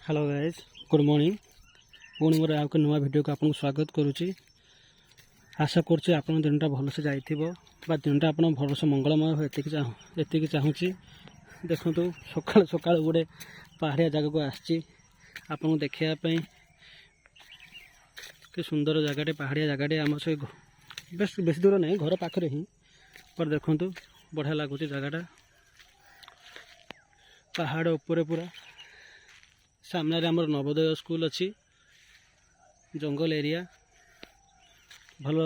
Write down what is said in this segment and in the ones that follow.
Hello guys good morning पुणी मोर आउ नुआ वीडियो को आपको स्वागत करुच्ची। आशा करुच्ची आप दिनटा भलसे जा दिनटा आप भलसे मंगलमय हो एति चाहूँगी। देखु सका सका गोटे पहाड़िया जगह को आसी देखापी कि सुंदर जगह पहाड़िया जगह आम से बेस दूर नहीं घर पाखे ही पर देखु बढ़िया लगुच जगटा पहाड़ उपर पूरा सामने आमर नवोदय स्कूल अच्छी जंगल एरिया भल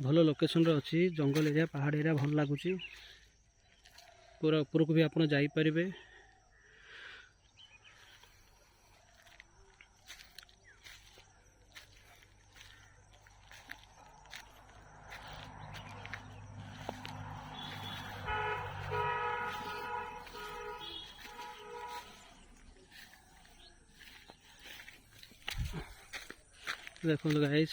भल लोकेशन अच्छी जंगल एरिया पहाड़ एरिया भल लगुच पूरा ऊपर को भी आप जापरें। देखो गाइस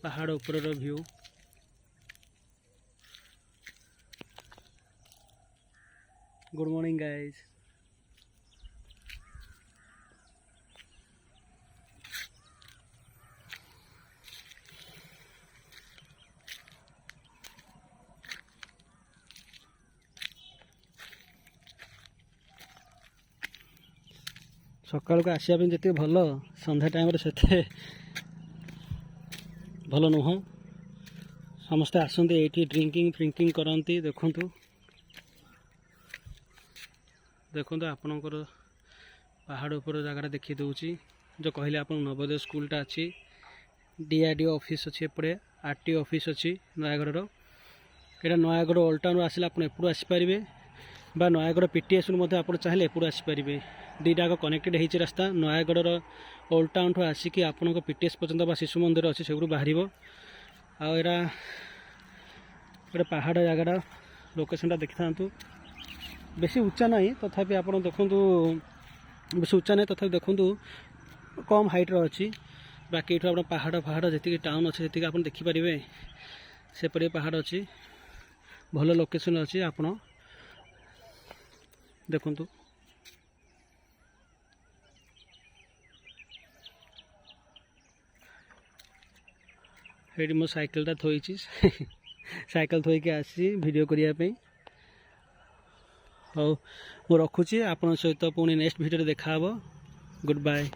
पहाड़ ऊपर व्यू गुड मॉर्निंग गाइस। सकाल को आसापी जी भल संध्या टाइम से भल नुह समस्ते आसते ये ड्रिंकिंग फ्रिंकिंग करती देखु देखु आपणकर पहाड़ ऊपर जगह देखी दूची जो कहले आप नवोदय स्कूलटा अच्छी डीआरडीओ ऑफिस अच्छी एपटे आरटीओ ऑफिस अच्छी नयागढ़ यहाँ नयागढ़ ओल्ड टाउन आसिले आप एपटू आसीपारे बा नयागढ़ पीटीएस आप चाहिए एपटू आसीपारे दुईटा कनेक्टेड होती रास्ता नयागढ़ ओल्ड टाउन ठू आसिकी आपण पीटीएस पर्यंत बा शिशु मंदिर अच्छी से बाहर आरा गोटे पहाड़ जगह लोकेशन देखी था बेसी उच्चा नहीं तथापि आप देखु बेसी उच्चा नहीं तथापि देखु कम हाइट अच्छी बाकी ये आप पहाड़ पहाड़ जी टाउन अच्छे जी आप देखिपारे सेपटे पहाड़ अच्छी भल लोकेशन अच्छी आप देखु ये मो साइकेलटा थोड़ी साइकेल थोड़ी आसी वीडियो करने हाँ मु रखुची आपन सहित पुणी नेक्स्ट वीडियो देखा गुड बाय।